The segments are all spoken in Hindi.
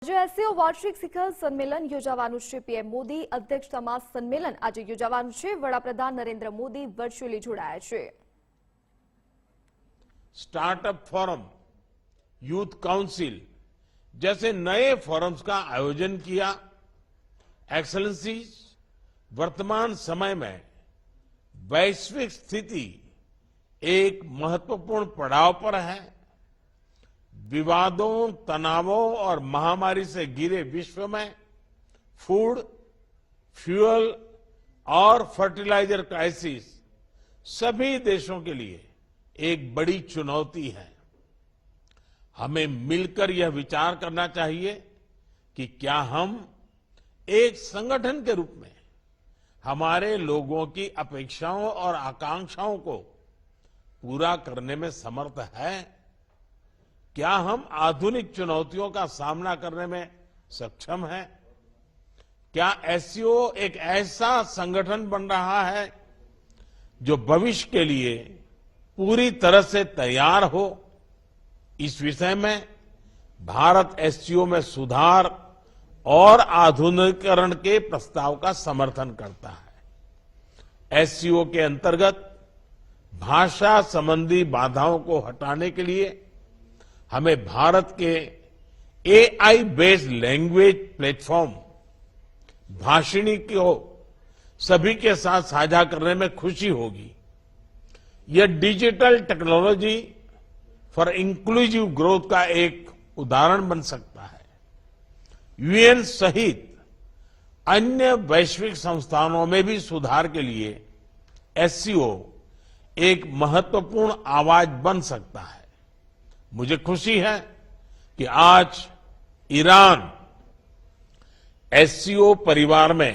આજે એસસીઓ વાર્ષિક શિખર સંમેલન યોજાવાનું છે। પીએમ મોદી અધ્યક્ષતામાં સંમેલન આજે યોજાવાનું છે। વડાપ્રધાન નરેન્દ્ર મોદી વર્ચ્યુઅલી જોડાયા છે। स्टार्टअप फोरम, यूथ काउंसिल जैसे नए फोरम्स का आयोजन किया। एक्सेलेंसीज, वर्तमान समय में वैश्विक स्थिति एक महत्वपूर्ण पड़ाव पर है। विवादों, तनावों और महामारी से घिरे विश्व में फूड, फ्यूल और फर्टिलाइजर क्राइसिस सभी देशों के लिए एक बड़ी चुनौती है। हमें मिलकर यह विचार करना चाहिए कि क्या हम एक संगठन के रूप में हमारे लोगों की अपेक्षाओं और आकांक्षाओं को पूरा करने में समर्थ है। क्या हम आधुनिक चुनौतियों का सामना करने में सक्षम हैं? क्या एससीओ एक ऐसा संगठन बन रहा है जो भविष्य के लिए पूरी तरह से तैयार हो? इस विषय में भारत एससीओ में सुधार और आधुनिकीकरण के प्रस्ताव का समर्थन करता है। एससीओ के अंतर्गत भाषा संबंधी बाधाओं को हटाने के लिए हमें भारत के AI based language platform Bhashini को सभी के साथ साझा करने में खुशी होगी। यह digital technology for inclusive growth का एक उदाहरण बन सकता है। यूएन सहित अन्य वैश्विक संस्थानों में भी सुधार के लिए एससीओ एक महत्वपूर्ण आवाज बन सकता है। मुझे खुशी है कि आज ईरान एससीओ परिवार में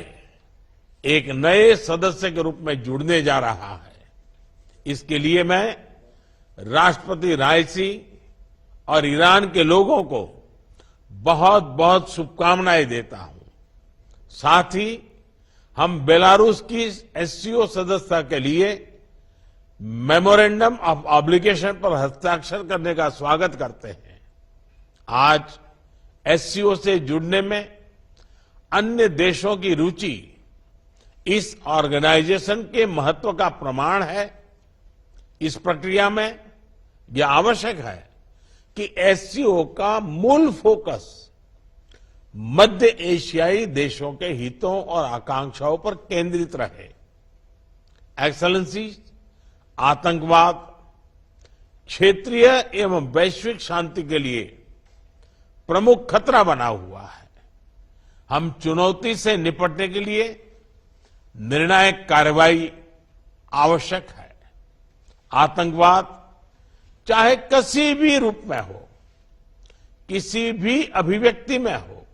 एक नए सदस्य के रूप में जुड़ने जा रहा है। इसके लिए मैं राष्ट्रपति राइसी और ईरान के लोगों को बहुत बहुत शुभकामनाएं देता हूं। साथ ही हम बेलारूस की एससीओ सदस्यता के लिए मेमोरेंडम ऑफ ऑब्लिगेशन पर हस्ताक्षर करने का स्वागत करते हैं। आज एससीओ से जुड़ने में अन्य देशों की रुचि इस ऑर्गेनाइजेशन के महत्व का प्रमाण है। इस प्रक्रिया में यह आवश्यक है कि एससीओ का मूल फोकस मध्य एशियाई देशों के हितों और आकांक्षाओं पर केंद्रित रहे। एक्सेलेंसी, आतंकवाद क्षेत्रीय एवं वैश्विक शांति के लिए प्रमुख खतरा बना हुआ है। हम चुनौती से निपटने के लिए निर्णायक कार्रवाई आवश्यक है। आतंकवाद चाहे किसी भी रूप में हो, किसी भी अभिव्यक्ति में हो,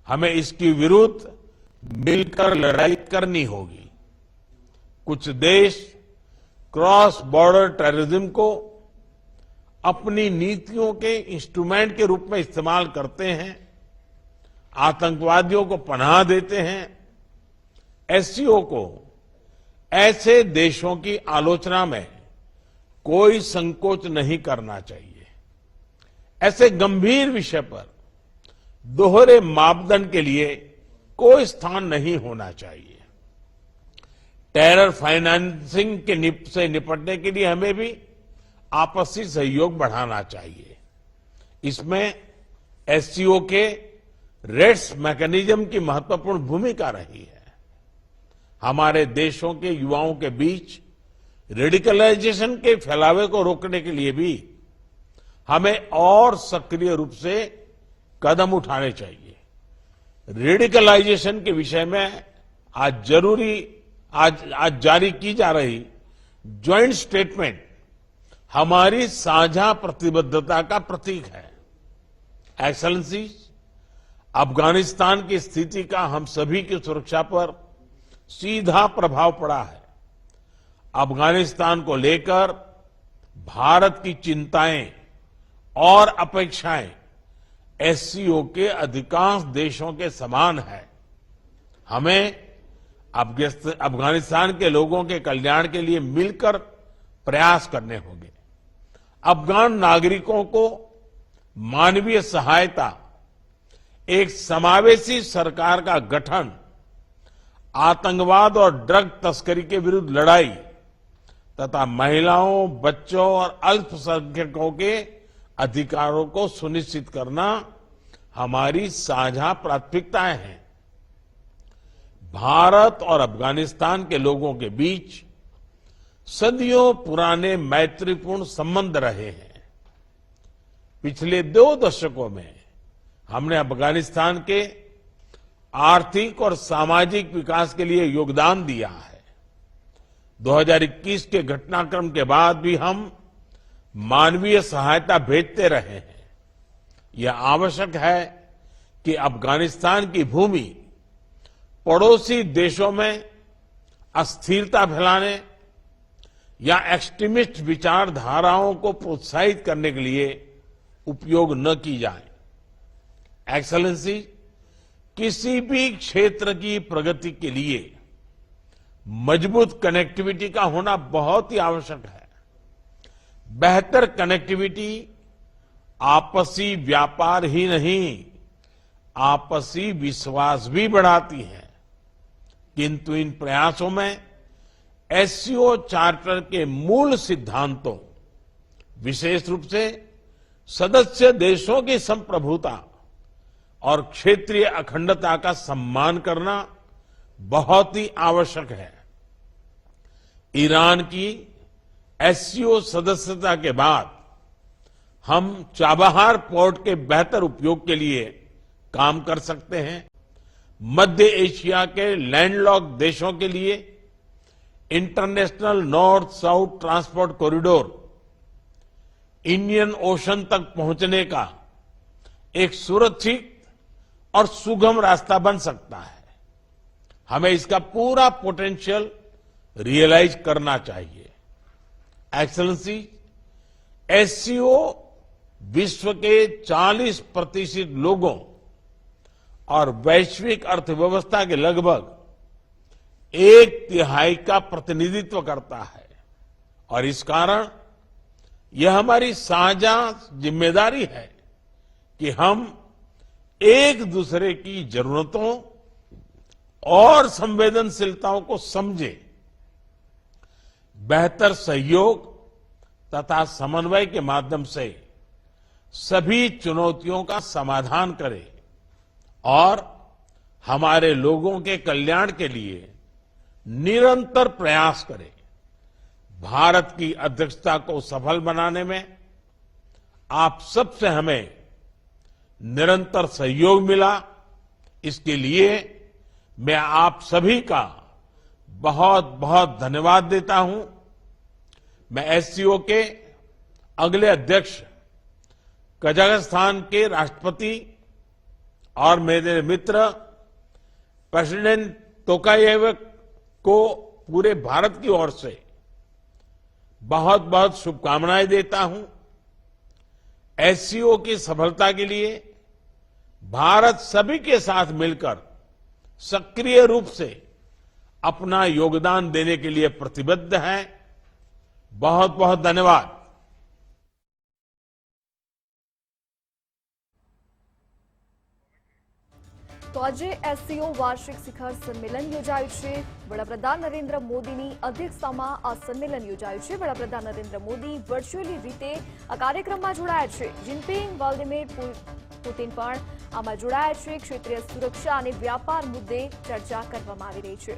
हमें इसके विरुद्ध मिलकर लड़ाई करनी होगी। कुछ देश क्रॉस बॉर्डर टेररिज्म को अपनी नीतियों के इंस्ट्रूमेंट के रूप में इस्तेमाल करते हैं, आतंकवादियों को पनाह देते हैं। एससीओ को ऐसे देशों की आलोचना में कोई संकोच नहीं करना चाहिए। ऐसे गंभीर विषय पर दोहरे मापदंड के लिए कोई स्थान नहीं होना चाहिए। टेरर फाइनेंसिंग से निपटने के लिए हमें भी आपसी सहयोग बढ़ाना चाहिए। इसमें एससीओ के रेड्स मैकेनिज्म की महत्वपूर्ण भूमिका रही है। हमारे देशों के युवाओं के बीच रेडिकलाइजेशन के फैलावे को रोकने के लिए भी हमें और सक्रिय रूप से कदम उठाने चाहिए। रेडिकलाइजेशन के विषय में आज जारी की जा रही ज्वाइंट स्टेटमेंट हमारी साझा प्रतिबद्धता का प्रतीक है। एक्सेलेंसी, अफगानिस्तान की स्थिति का हम सभी की सुरक्षा पर सीधा प्रभाव पड़ा है। अफगानिस्तान को लेकर भारत की चिंताएं और अपेक्षाएं एससीओ के अधिकांश देशों के समान है। हमें अफगानिस्तान के लोगों के कल्याण के लिए मिलकर प्रयास करने होंगे। अफगान नागरिकों को मानवीय सहायता एक समावेशी सरकार का गठन, आतंकवाद और ड्रग तस्करी के विरुद्ध लड़ाई तथा महिलाओं, बच्चों और अल्पसंख्यकों के अधिकारों को सुनिश्चित करना हमारी साझा प्राथमिकताएं हैं। भारत और अफगानिस्तान के लोगों के बीच सदियों पुराने मैत्रीपूर्ण संबंध रहे हैं। पिछले 2 दशकों में हमने अफगानिस्तान के आर्थिक और सामाजिक विकास के लिए योगदान दिया है। 2021 के घटनाक्रम के बाद भी हम मानवीय सहायता भेजते रहे हैं। यह आवश्यक है कि अफगानिस्तान की भूमि पड़ोसी देशों में अस्थिरता फैलाने या एक्सट्रीमिस्ट विचारधाराओं को प्रोत्साहित करने के लिए उपयोग न की जाए। एक्सेलेंसी, किसी भी क्षेत्र की प्रगति के लिए मजबूत कनेक्टिविटी का होना बहुत ही आवश्यक है। बेहतर कनेक्टिविटी आपसी व्यापार ही नहीं, आपसी विश्वास भी बढ़ाती है। किंतु इन प्रयासों में एससीओ चार्टर के मूल सिद्धांतों, विशेष रूप से सदस्य देशों की संप्रभुता और क्षेत्रीय अखंडता का सम्मान करना बहुत ही आवश्यक है। ईरान की एससीओ सदस्यता के बाद हम चाबहार पोर्ट के बेहतर उपयोग के लिए काम कर सकते हैं। मध्य एशिया के लैंडलॉक्ड देशों के लिए international north south transport corridor Indian ocean तक पहुंचने का एक सुरक्षित और सुगम रास्ता बन सकता है। हमें इसका पूरा पोटेंशियल रियलाइज करना चाहिए। एक्सेलेंसी, एससीओ विश्व के 40% लोगों और वैश्विक अर्थव्यवस्था के लगभग 1/3 का प्रतिनिधित्व करता है और इस कारण यह हमारी साझा जिम्मेदारी है कि हम एक दूसरे की जरूरतों और संवेदनशीलताओं को समझें, बेहतर सहयोग तथा समन्वय के माध्यम से सभी चुनौतियों का समाधान करें और हमारे लोगों के कल्याण के लिए निरंतर प्रयास करें। भारत की अध्यक्षता को सफल बनाने में आप सबसे हमें निरंतर सहयोग मिला, इसके लिए मैं आप सभी का बहुत बहुत धन्यवाद देता हूं। मैं एससीओ के अगले अध्यक्ष कजाकिस्तान के राष्ट्रपति और मेरे मित्र प्रेसिडेंट तोकायेव को पूरे भारत की ओर से बहुत बहुत शुभकामनाएं देता हूं। एससीओ की सफलता के लिए भारत सभी के साथ मिलकर सक्रिय रूप से अपना योगदान देने के लिए प्रतिबद्ध है। बहुत बहुत धन्यवाद। તો આજે એસસીઓ વાર્ષિક શિખર સંમેલન યોજાયું છે। વડાપ્રધાન નરેન્દ્ર મોદીની અધ્યક્ષતામાં આ સંમેલન યોજાયું છે। વડાપ્રધાન નરેન્દ્ર મોદી વર્ચ્યુઅલી રીતે આ કાર્યક્રમમાં જોડાયા છે। જિનપિંગ વ્લાદિમીર પુતિન પણ આમાં જોડાયા છે। ક્ષેત્રીય સુરક્ષા અને વ્યાપાર મુદ્દે ચર્ચા કરવામાં આવી રહી છે।